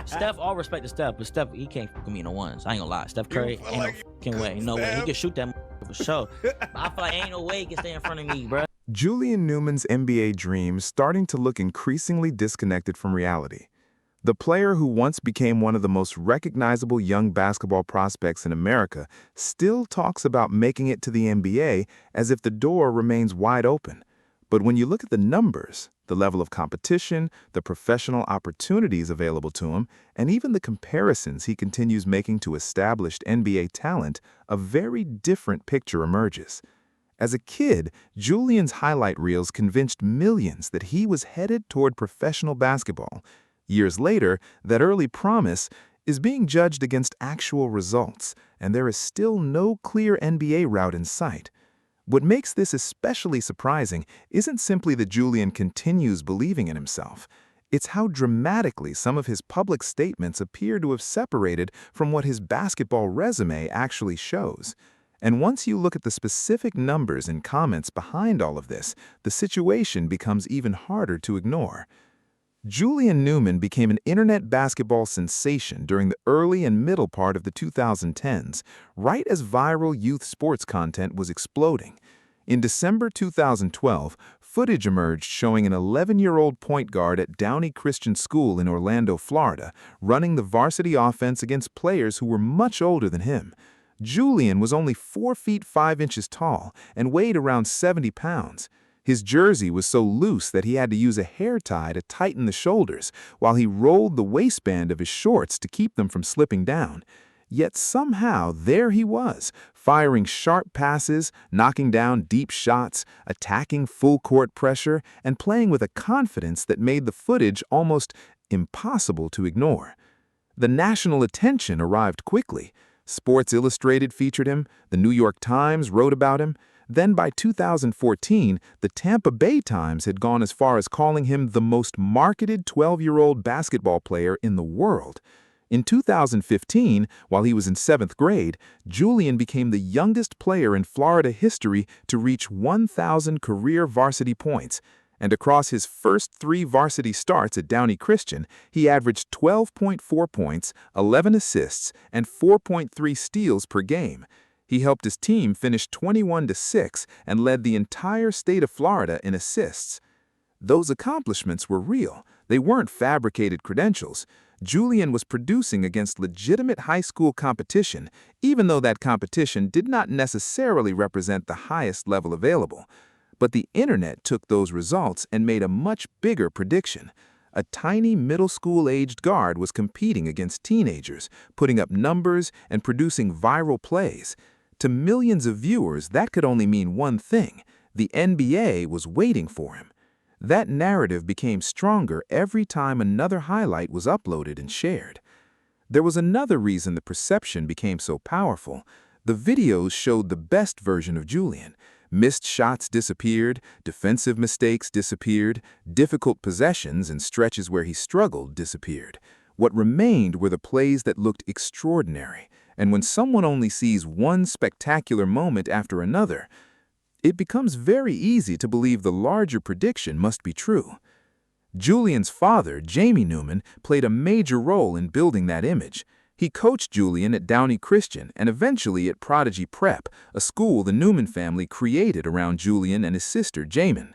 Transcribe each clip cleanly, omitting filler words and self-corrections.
Steph, all respect to Steph, but Steph, he can't fuck with me no ones. I ain't gonna lie. Steph Curry, ain't no fucking way. No way. He can shoot that for sure. But I feel like ain't no way he can stay in front of me, bro. Julian Newman's NBA dream starting to look increasingly disconnected from reality. The player who once became one of the most recognizable young basketball prospects in America still talks about making it to the NBA as if the door remains wide open. But when you look at the numbers, the level of competition, the professional opportunities available to him, and even the comparisons he continues making to established NBA talent, a very different picture emerges. As a kid, Julian's highlight reels convinced millions that he was headed toward professional basketball. Years later, that early promise is being judged against actual results, and there is still no clear NBA route in sight. What makes this especially surprising isn't simply that Julian continues believing in himself. It's how dramatically some of his public statements appear to have separated from what his basketball resume actually shows. And once you look at the specific numbers and comments behind all of this, the situation becomes even harder to ignore. Julian Newman became an internet basketball sensation during the early and middle part of the 2010s, right as viral youth sports content was exploding. In December 2012, footage emerged showing an 11-year-old point guard at Downey Christian School in Orlando, Florida, running the varsity offense against players who were much older than him. Julian was only 4 feet 5 inches tall and weighed around 70 pounds. His jersey was so loose that he had to use a hair tie to tighten the shoulders, while he rolled the waistband of his shorts to keep them from slipping down. Yet somehow there he was, firing sharp passes, knocking down deep shots, attacking full-court pressure, and playing with a confidence that made the footage almost impossible to ignore. The national attention arrived quickly. Sports Illustrated featured him, the New York Times wrote about him. Then by 2014, the Tampa Bay Times had gone as far as calling him the most marketed 12-year-old basketball player in the world. In 2015, while he was in 7th grade, Julian became the youngest player in Florida history to reach 1,000 career varsity points. And across his first 3 varsity starts at Downey Christian, he averaged 12.4 points, 11 assists, and 4.3 steals per game. He helped his team finish 21-6 and led the entire state of Florida in assists. Those accomplishments were real. They weren't fabricated credentials. Julian was producing against legitimate high school competition, even though that competition did not necessarily represent the highest level available. But the internet took those results and made a much bigger prediction. A tiny middle school-aged guard was competing against teenagers, putting up numbers and producing viral plays. To millions of viewers, that could only mean one thing: the NBA was waiting for him. That narrative became stronger every time another highlight was uploaded and shared. There was another reason the perception became so powerful. The videos showed the best version of Julian. Missed shots disappeared, defensive mistakes disappeared, difficult possessions and stretches where he struggled disappeared. What remained were the plays that looked extraordinary. And when someone only sees one spectacular moment after another, it becomes very easy to believe the larger prediction must be true. Julian's father, Jamie Newman, played a major role in building that image. He coached Julian at Downey Christian and eventually at Prodigy Prep, a school the Newman family created around Julian and his sister, Jaden.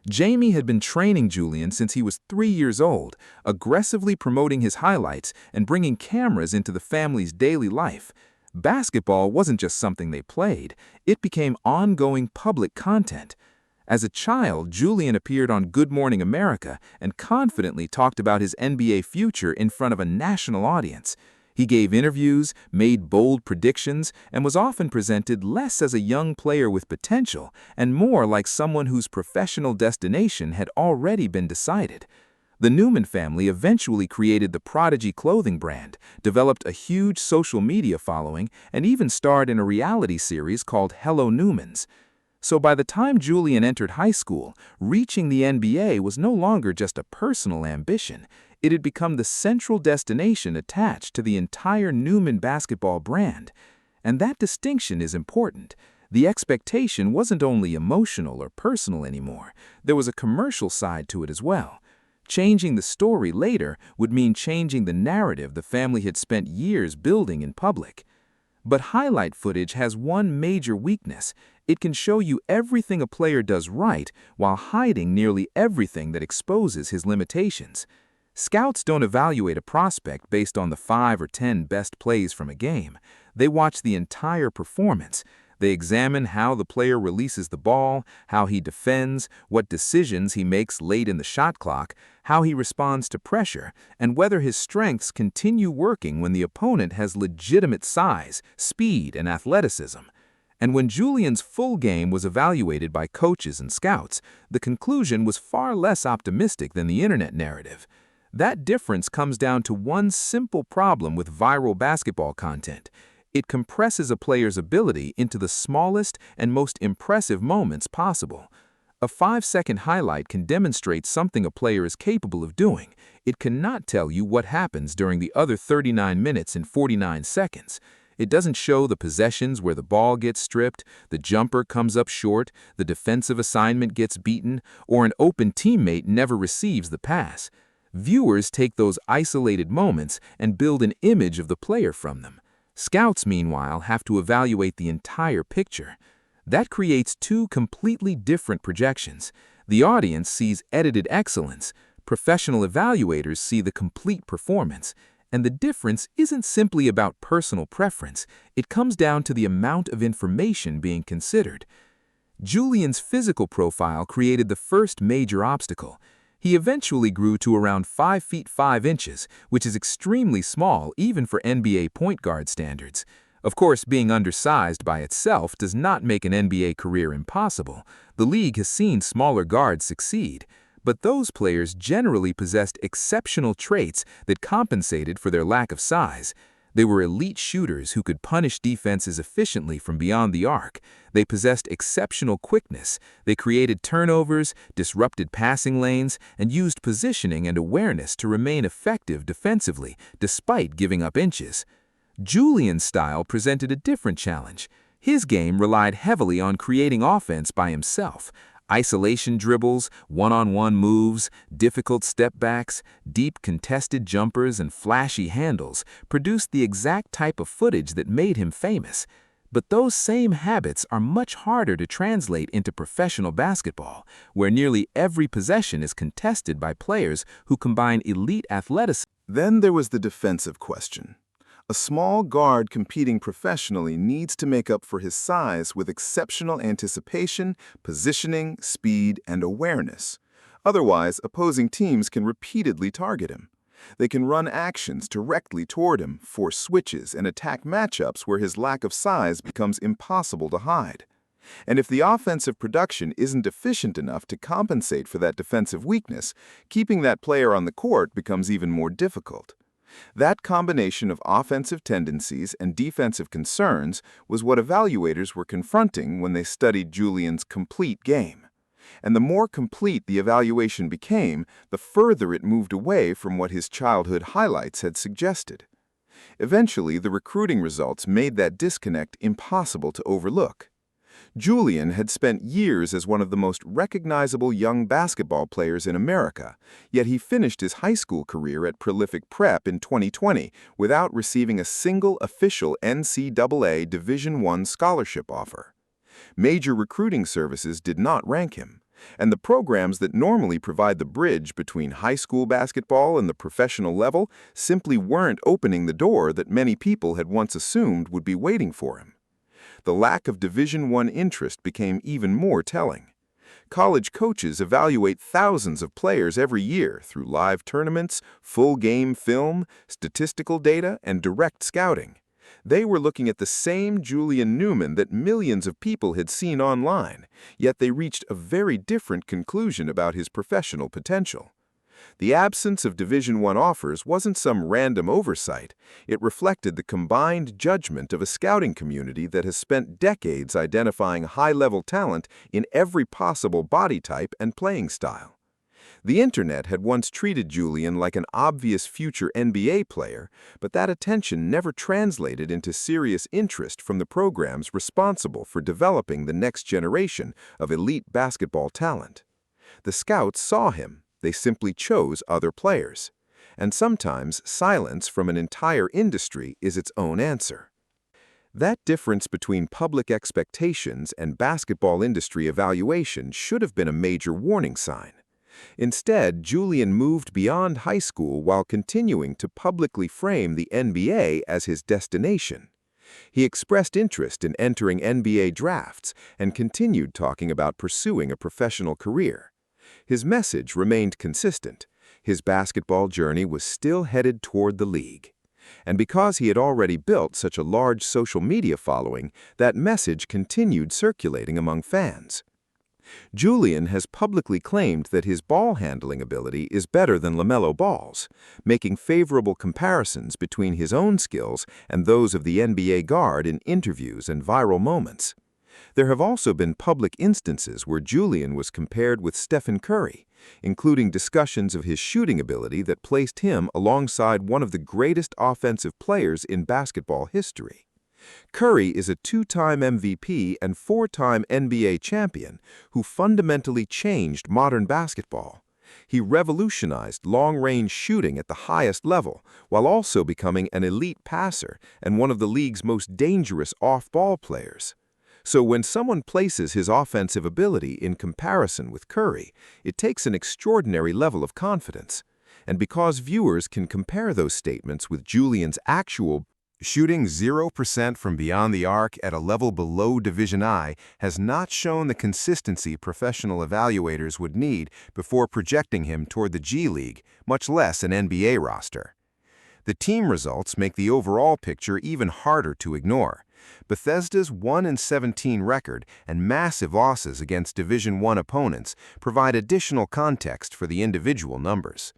Jamie had been training Julian since he was 3 years old, aggressively promoting his highlights and bringing cameras into the family's daily life. Basketball wasn't just something they played, it became ongoing public content. As a child, Julian appeared on Good Morning America and confidently talked about his NBA future in front of a national audience. He gave interviews, made bold predictions, and was often presented less as a young player with potential and more like someone whose professional destination had already been decided. The Newman family eventually created the Prodigy clothing brand, developed a huge social media following, and even starred in a reality series called Hello Newmans. So by the time Julian entered high school, reaching the NBA was no longer just a personal ambition. It had become the central destination attached to the entire Newman basketball brand. And that distinction is important. The expectation wasn't only emotional or personal anymore. There was a commercial side to it as well. Changing the story later would mean changing the narrative the family had spent years building in public. But highlight footage has one major weakness. It can show you everything a player does right while hiding nearly everything that exposes his limitations. Scouts don't evaluate a prospect based on the 5 or 10 best plays from a game. They watch the entire performance. They examine how the player releases the ball, how he defends, what decisions he makes late in the shot clock, how he responds to pressure, and whether his strengths continue working when the opponent has legitimate size, speed, and athleticism. And when Julian's full game was evaluated by coaches and scouts, the conclusion was far less optimistic than the internet narrative. That difference comes down to one simple problem with viral basketball content. It compresses a player's ability into the smallest and most impressive moments possible. A 5-second highlight can demonstrate something a player is capable of doing. It cannot tell you what happens during the other 39 minutes and 49 seconds. It doesn't show the possessions where the ball gets stripped, the jumper comes up short, the defensive assignment gets beaten, or an open teammate never receives the pass. Viewers take those isolated moments and build an image of the player from them. Scouts, meanwhile, have to evaluate the entire picture. That creates two completely different projections. The audience sees edited excellence. Professional evaluators see the complete performance. And the difference isn't simply about personal preference. It comes down to the amount of information being considered. Julian's physical profile created the first major obstacle. He eventually grew to around 5 feet 5 inches, which is extremely small even for NBA point guard standards. Of course, being undersized by itself does not make an NBA career impossible. The league has seen smaller guards succeed. But those players generally possessed exceptional traits that compensated for their lack of size. They were elite shooters who could punish defenses efficiently from beyond the arc. They possessed exceptional quickness. They created turnovers, disrupted passing lanes, and used positioning and awareness to remain effective defensively, despite giving up inches. Julian's style presented a different challenge. His game relied heavily on creating offense by himself. Isolation dribbles, one-on-one moves, difficult step-backs, deep contested jumpers, and flashy handles produced the exact type of footage that made him famous. But those same habits are much harder to translate into professional basketball, where nearly every possession is contested by players who combine elite athleticism. Then there was the defensive question. A small guard competing professionally needs to make up for his size with exceptional anticipation, positioning, speed, and awareness. Otherwise, opposing teams can repeatedly target him. They can run actions directly toward him, force switches, and attack matchups where his lack of size becomes impossible to hide. And if the offensive production isn't efficient enough to compensate for that defensive weakness, keeping that player on the court becomes even more difficult. That combination of offensive tendencies and defensive concerns was what evaluators were confronting when they studied Julian's complete game. And the more complete the evaluation became, the further it moved away from what his childhood highlights had suggested. Eventually, the recruiting results made that disconnect impossible to overlook. Julian had spent years as one of the most recognizable young basketball players in America, yet he finished his high school career at prolific prep in 2020 without receiving a single official NCAA Division I scholarship offer. Major recruiting services did not rank him, and the programs that normally provide the bridge between high school basketball and the professional level simply weren't opening the door that many people had once assumed would be waiting for him. The lack of Division I interest became even more telling. College coaches evaluate thousands of players every year through live tournaments, full-game film, statistical data, and direct scouting. They were looking at the same Julian Newman that millions of people had seen online, yet they reached a very different conclusion about his professional potential. The absence of Division I offers wasn't some random oversight. It reflected the combined judgment of a scouting community that has spent decades identifying high-level talent in every possible body type and playing style. The internet had once treated Julian like an obvious future NBA player, but that attention never translated into serious interest from the programs responsible for developing the next generation of elite basketball talent. The scouts saw him. they simply chose other players. And sometimes silence from an entire industry is its own answer. That difference between public expectations and basketball industry evaluation should have been a major warning sign. Instead, Julian moved beyond high school while continuing to publicly frame the NBA as his destination. He expressed interest in entering NBA drafts and continued talking about pursuing a professional career. His message remained consistent. His basketball journey was still headed toward the league. And because he had already built such a large social media following, that message continued circulating among fans. Julian has publicly claimed that his ball handling ability is better than LaMelo Ball's, making favorable comparisons between his own skills and those of the NBA guard in interviews and viral moments. There have also been public instances where Julian was compared with Stephen Curry, including discussions of his shooting ability that placed him alongside one of the greatest offensive players in basketball history. Curry is a two-time MVP and four-time NBA champion who fundamentally changed modern basketball. He revolutionized long-range shooting at the highest level, while also becoming an elite passer and one of the league's most dangerous off-ball players. So when someone places his offensive ability in comparison with Curry, it takes an extraordinary level of confidence. And because viewers can compare those statements with Julian's actual shooting 0% from beyond the arc at a level below Division I has not shown the consistency professional evaluators would need before projecting him toward the G League, much less an NBA roster. The team results make the overall picture even harder to ignore. Bethesda's 1-17 record and massive losses against Division I opponents provide additional context for the individual numbers.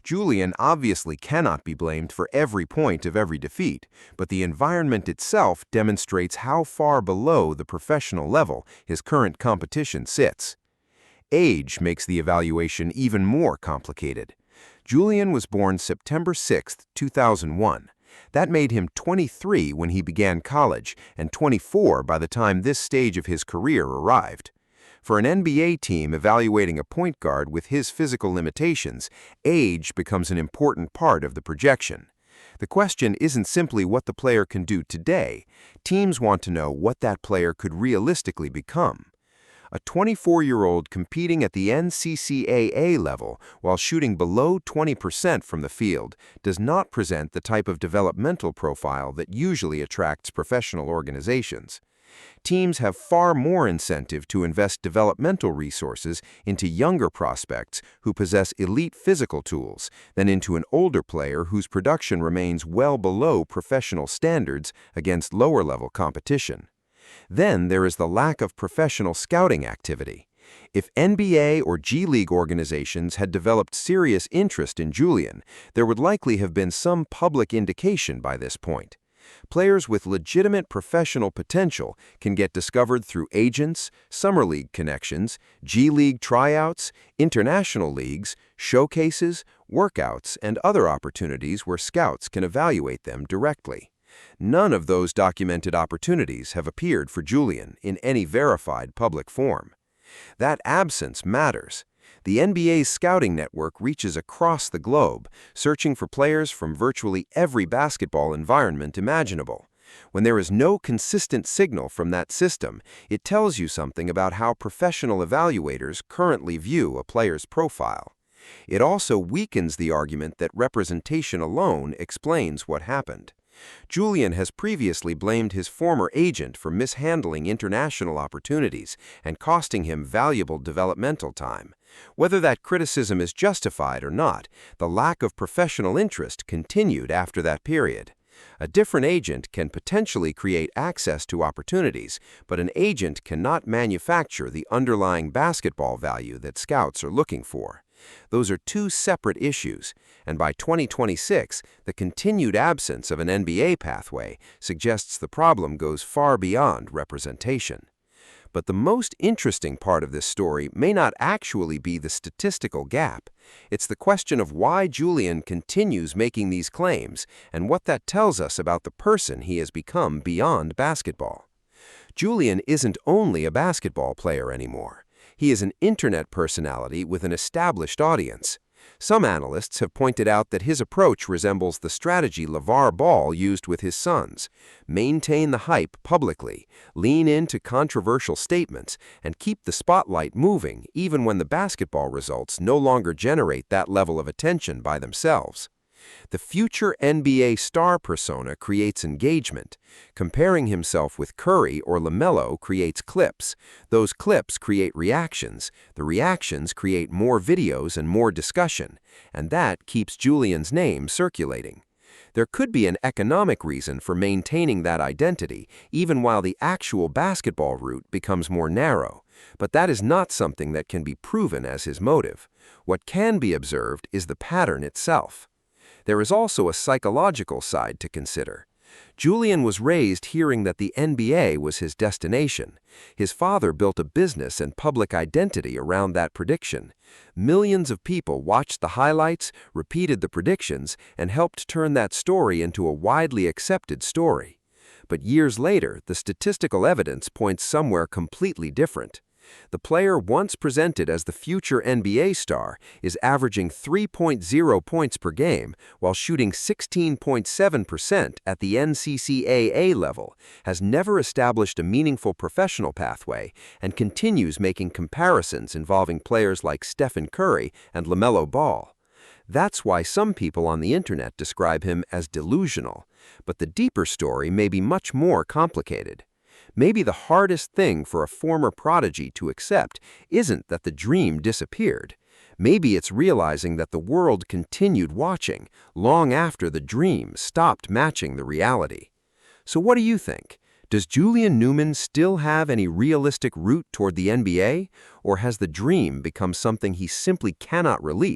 Julian obviously cannot be blamed for every point of every defeat, but the environment itself demonstrates how far below the professional level his current competition sits. Age makes the evaluation even more complicated. Julian was born September 6, 2001. That made him 23 when he began college and 24 by the time this stage of his career arrived. For an NBA team evaluating a point guard with his physical limitations, age becomes an important part of the projection. The question isn't simply what the player can do today. Teams want to know what that player could realistically become. A 24-year-old competing at the NCAA level while shooting below 20% from the field does not present the type of developmental profile that usually attracts professional organizations. Teams have far more incentive to invest developmental resources into younger prospects who possess elite physical tools than into an older player whose production remains well below professional standards against lower-level competition. Then there is the lack of professional scouting activity. If NBA or G League organizations had developed serious interest in Julian, there would likely have been some public indication by this point. Players with legitimate professional potential can get discovered through agents, summer league connections, G League tryouts, international leagues, showcases, workouts, and other opportunities where scouts can evaluate them directly. None of those documented opportunities have appeared for Julian in any verified public form. That absence matters. The NBA's scouting network reaches across the globe, searching for players from virtually every basketball environment imaginable. When there is no consistent signal from that system, it tells you something about how professional evaluators currently view a player's profile. It also weakens the argument that representation alone explains what happened. Julian has previously blamed his former agent for mishandling international opportunities and costing him valuable developmental time. Whether that criticism is justified or not, the lack of professional interest continued after that period. A different agent can potentially create access to opportunities, but an agent cannot manufacture the underlying basketball value that scouts are looking for. Those are two separate issues, and by 2026, the continued absence of an NBA pathway suggests the problem goes far beyond representation. But the most interesting part of this story may not actually be the statistical gap. It's the question of why Julian continues making these claims and what that tells us about the person he has become beyond basketball. Julian isn't only a basketball player anymore. He is an internet personality with an established audience. Some analysts have pointed out that his approach resembles the strategy LeVar Ball used with his sons. Maintain the hype publicly, lean into controversial statements, and keep the spotlight moving even when the basketball results no longer generate that level of attention by themselves. The future NBA star persona creates engagement. Comparing himself with Curry or LaMelo creates clips. Those clips create reactions. The reactions create more videos and more discussion. And that keeps Julian's name circulating. There could be an economic reason for maintaining that identity, even while the actual basketball route becomes more narrow. But that is not something that can be proven as his motive. What can be observed is the pattern itself. There is also a psychological side to consider. Julian was raised hearing that the NBA was his destination. His father built a business and public identity around that prediction. Millions of people watched the highlights, repeated the predictions, and helped turn that story into a widely accepted story. But years later, the statistical evidence points somewhere completely different. The player once presented as the future NBA star is averaging 3.0 points per game while shooting 16.7% at the NCAA level, has never established a meaningful professional pathway, and continues making comparisons involving players like Stephen Curry and LaMelo Ball. That's why some people on the internet describe him as delusional, but the deeper story may be much more complicated. Maybe the hardest thing for a former prodigy to accept isn't that the dream disappeared. Maybe it's realizing that the world continued watching long after the dream stopped matching the reality. So what do you think? Does Julian Newman still have any realistic route toward the NBA, or has the dream become something he simply cannot release?